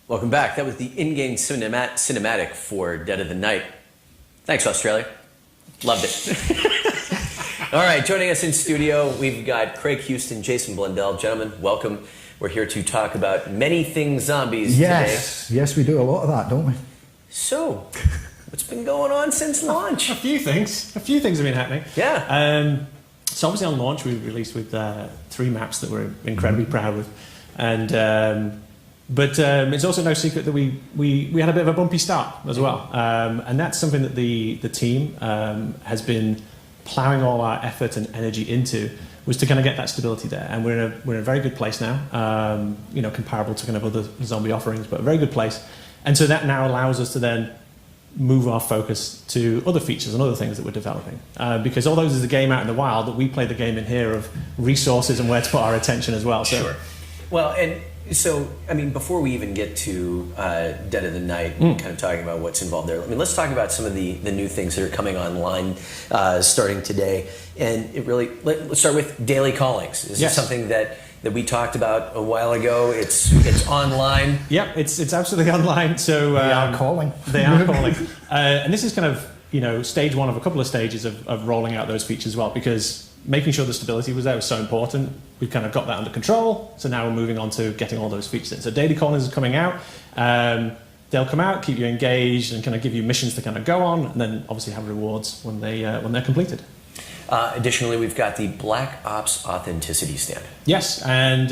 Welcome back. That was the in-game cinematic for Dead of the Night. Thanks, Australia. Loved it. All right, joining us in studio, we've got Craig Houston, Jason Blundell. Gentlemen, welcome. We're here to talk about many things zombies today. Yes, we do a lot of that, don't we? So, what's been going on since launch? A few things have been happening. Yeah. So obviously on launch we released with 3 maps that we're incredibly proud of, and but it's also no secret that we had a bit of a bumpy start as well, and that's something that the team has been ploughing all our effort and energy into, was to kind of get that stability there, and we're in a very good place now, comparable to kind of other zombie offerings, but a very good place, and so that now allows us to then move our focus to other features and other things that we're developing, because although this is a game out in the wild, that we play the game in here of resources and where to put our attention as well. So. Sure. Well, and so, I mean, before we even get to Dead of the Night, kind of talking about what's involved there, I mean, let's talk about some of the new things that are coming online starting today. And it really, let's start with daily callings. This is something that we talked about a while ago. It's online. Yep, it's absolutely online. So they are calling. They are calling. And this is kind of, stage one of a couple of stages of rolling out those features as well, because making sure the stability was there was so important. We've kind of got that under control, so now we're moving on to getting all those features in. So daily callings are coming out. They'll come out, keep you engaged, and kind of give you missions to kind of go on, and then obviously have rewards when they're completed. Additionally, we've got the Black Ops Authenticity Stamp. Yes, and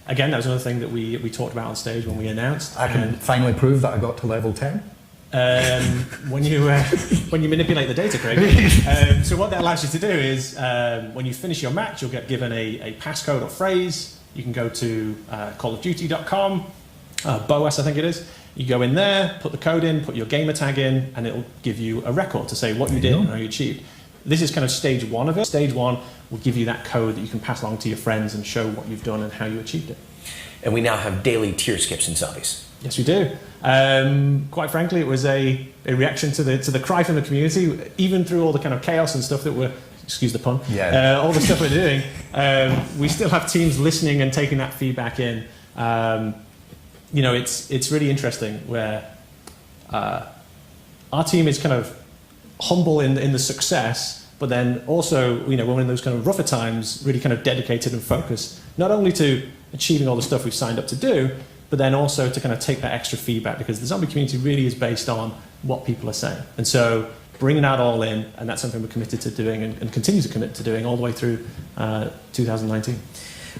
again, that was another thing that we talked about on stage when we announced. I can finally prove that I got to level 10. When you manipulate the data, Craig. So what that allows you to do is, when you finish your match, you'll get given a passcode or phrase. You can go to callofduty.com, BOAS I think it is. You go in there, put the code in, put your gamer tag in, and it'll give you a record to say what you did and how you achieved. This is kind of stage one of it. Stage one will give you that code that you can pass along to your friends and show what you've done and how you achieved it. And we now have daily tier skips in zombies. Yes, we do. Quite frankly, it was a reaction to the cry from the community. Even through all the kind of chaos and stuff that we're, excuse the pun, all the stuff we're doing, we still have teams listening and taking that feedback in. It's really interesting where our team is kind of humble in the success, but then also, when we're in those kind of rougher times, really kind of dedicated and focused, not only to achieving all the stuff we've signed up to do, but then also to kind of take that extra feedback, because the zombie community really is based on what people are saying. And so bringing that all in, and that's something we're committed to doing and continue to commit to doing all the way through 2019.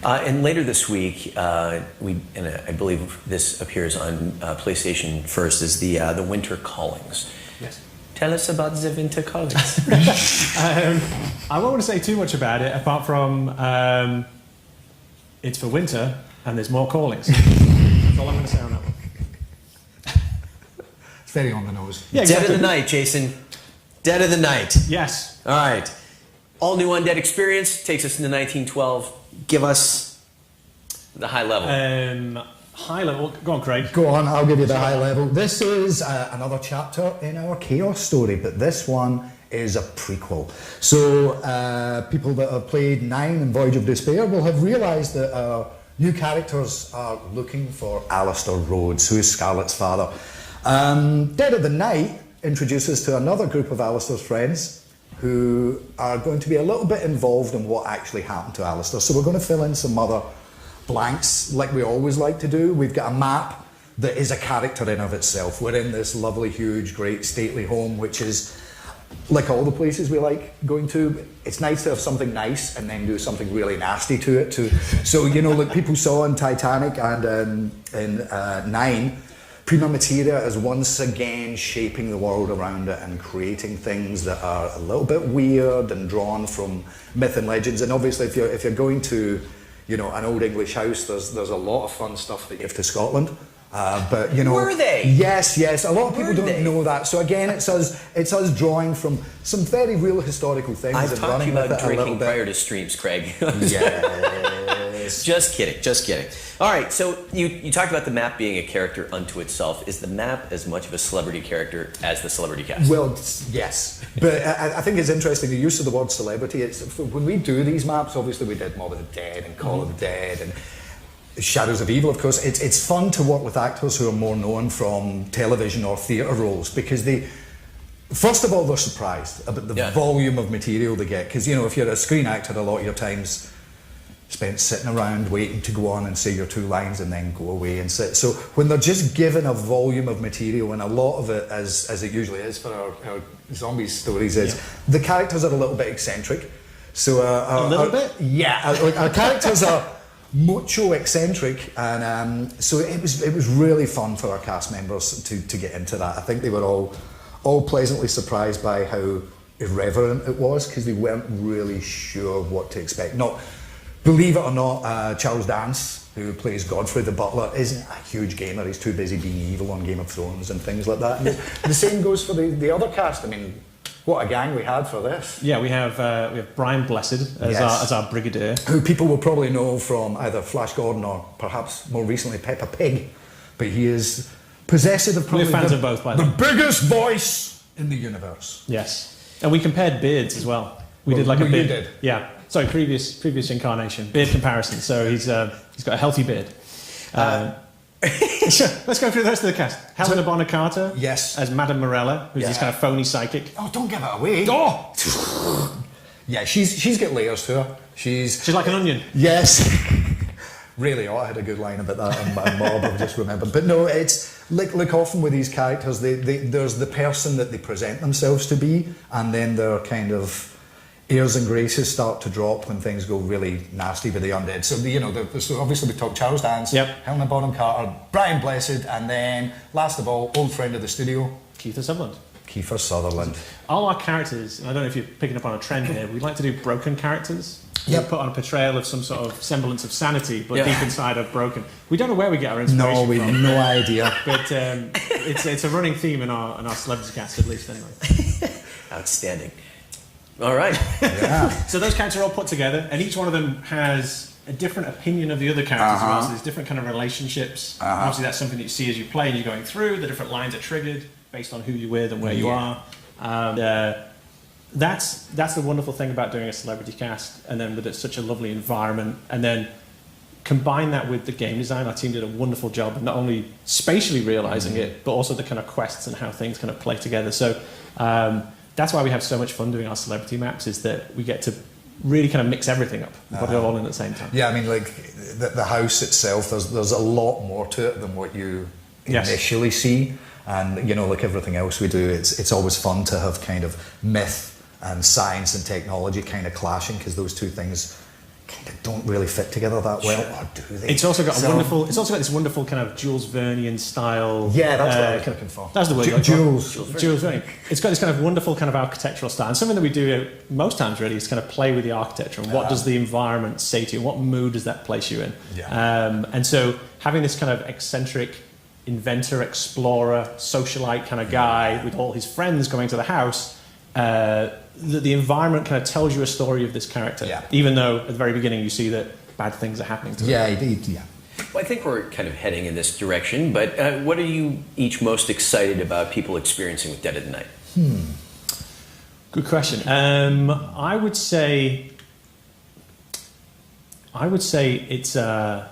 And later this week, I believe this appears on PlayStation first, is the Winter Callings. Yes. Tell us about the Winter Callings. I won't want to say too much about it, apart from it's for winter and there's more callings. That's all I'm going to say on that one. It's very on the nose. Yeah, exactly. Dead of the Night, Jason. Dead of the Night. Yes. All right. All new undead experience takes us into 1912. Give us the high level. High level. Go on, Craig. Go on, I'll give you the high level. This is another chapter in our Chaos story, but this one is a prequel. So people that have played 9 and Voyage of Despair will have realised that our new characters are looking for Alistair Rhodes, who is Scarlett's father. Dead of the Night introduces to another group of Alistair's friends who are going to be a little bit involved in what actually happened to Alistair. So we're going to fill in some other blanks like we always like to do. We've got a map that is a character in of itself. We're in this lovely, huge, great, stately home, which is like all the places we like going to. It's nice to have something nice and then do something really nasty to it too. So, like people saw in Titanic and in 9, Prima Materia is once again shaping the world around it and creating things that are a little bit weird and drawn from myth and legends. And obviously if you're going to an old English house, there's a lot of fun stuff that you have to Scotland. But were they? Yes. A lot of people don't know that. So again, it's us drawing from some very real historical things. I've and talked to you running about with it drinking prior to streams, Craig. Yes. Just kidding. All right, so you talked about the map being a character unto itself. Is the map as much of a celebrity character as the celebrity cast? Well, yes. But I think it's interesting, the use of the word celebrity. When we do these maps, obviously we did Mob of the Dead and Call of the Dead, and Shadows of Evil, of course, it's fun to work with actors who are more known from television or theatre roles, because first of all, they're surprised about the volume of material they get, because, you know, if you're a screen actor, a lot of your time's spent sitting around waiting to go on and say your 2 lines and then go away and sit. So when they're just given a volume of material, and a lot of it, as it usually is for our zombie stories, is the characters are a little bit eccentric. So a little bit? Yeah, our characters are mucho eccentric, and so it was really fun for our cast members to get into that. I think they were all pleasantly surprised by how irreverent it was, because they weren't really sure what to expect. Believe it or not, Charles Dance, who plays Godfrey the Butler, isn't a huge gamer. He's too busy being evil on Game of Thrones and things like that. And the same goes for the other cast. I mean, what a gang we had for this. Yeah, we have Brian Blessed as our Brigadier. Who people will probably know from either Flash Gordon or perhaps more recently Peppa Pig. But he is possessive of probably We're fans of both, by the way. The biggest voice in the universe. Yes. And we compared beards as well. We did a beard. You did? Yeah. Sorry, previous incarnation. Beard comparison. So he's got a healthy beard. Sure, let's go through the rest of the cast. Helena Bonham Carter. Yes. As Madame Morella, who's this kind of phony psychic. Oh, don't give it away. Oh! Yeah, she's got layers to her. She's like an onion. Yes. Really, I had a good line about that on Mob, I've just remembered. But no, it's like often with these characters, there's the person that they present themselves to be, and then their kind of airs and graces start to drop when things go really nasty with the undead. So, so obviously we talked Charles Dance, Helena Bonham Carter, Brian Blessed, and then, last of all, old friend of the studio, Kiefer Sutherland. Kiefer Sutherland. All our characters, and I don't know if you're picking up on a trend here, we like to do broken characters. Yep. We put on a portrayal of some sort of semblance of sanity, but deep inside are broken. We don't know where we get our inspiration from. No, we have no idea. But it's a running theme in our celebrity cast, at least, anyway. Outstanding. All right. Yeah. So those characters are all put together, and each one of them has a different opinion of the other characters as well. So there's different kind of relationships. Obviously, that's something that you see as you play and you're going through. The different lines are triggered based on who you're with and where you are. That's the wonderful thing about doing a celebrity cast, and then with such a lovely environment, and then combine that with the game design. Our team did a wonderful job of not only spatially realizing it, but also the kind of quests and how things kind of play together. So that's why we have so much fun doing our celebrity maps, is that we get to really kind of mix everything up and put it all in at the same time. Yeah, I mean, like the house itself, there's a lot more to it than what you initially see. And, like everything else we do, it's always fun to have kind of myth and science and technology kind of clashing, because those two things kind of don't really fit together that well, or do they? It's also got this wonderful kind of Jules Vernean style. Yeah, that's what I was looking for. That's the word. Jules Verne. It's got this kind of wonderful kind of architectural style, and something that we do most times really is kind of play with the architecture and what does the environment say to you, what mood does that place you in. And so having this kind of eccentric inventor, explorer, socialite kind of guy with all his friends coming to the house, the environment kind of tells you a story of this character, even though at the very beginning you see that bad things are happening to him. Yeah, indeed, yeah. Well, I think we're kind of heading in this direction, but what are you each most excited about people experiencing with Dead of the Night? Good question. I would say it's the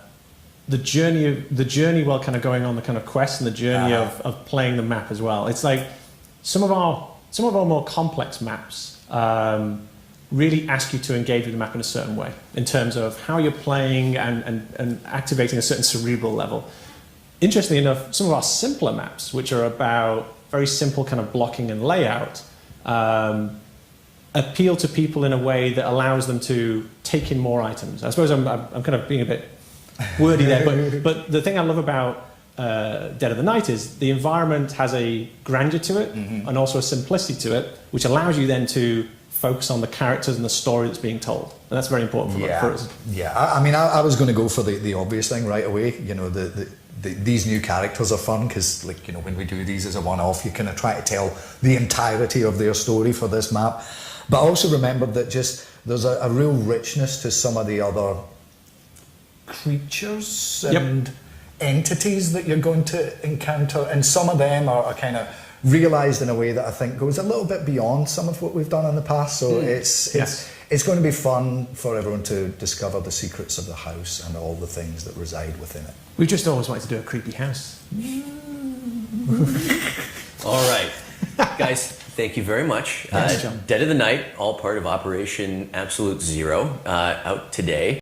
journey while kind of going on the kind of quest, and the journey of playing the map as well. It's like some of our more complex maps really ask you to engage with the map in a certain way, in terms of how you're playing and activating a certain cerebral level. Interestingly enough, some of our simpler maps, which are about very simple kind of blocking and layout, appeal to people in a way that allows them to take in more items. I suppose I'm kind of being a bit wordy there, but the thing I love about Dead of the Night is the environment has a grandeur to it, and also a simplicity to it, which allows you then to focus on the characters and the story that's being told, and that's very important for us. Yeah, I mean, I was going to go for the obvious thing right away. These new characters are fun because, when we do these as a one-off, you kind of try to tell the entirety of their story for this map. But I also remembered that there's a real richness to some of the other creatures and entities that you're going to encounter, and some of them are kind of realised in a way that I think goes a little bit beyond some of what we've done in the past. So it's it's going to be fun for everyone to discover the secrets of the house and all the things that reside within it. We just always wanted to do a creepy house. All right. Guys, thank you very much. Thanks, John. Dead of the Night, all part of Operation Absolute Zero, out today.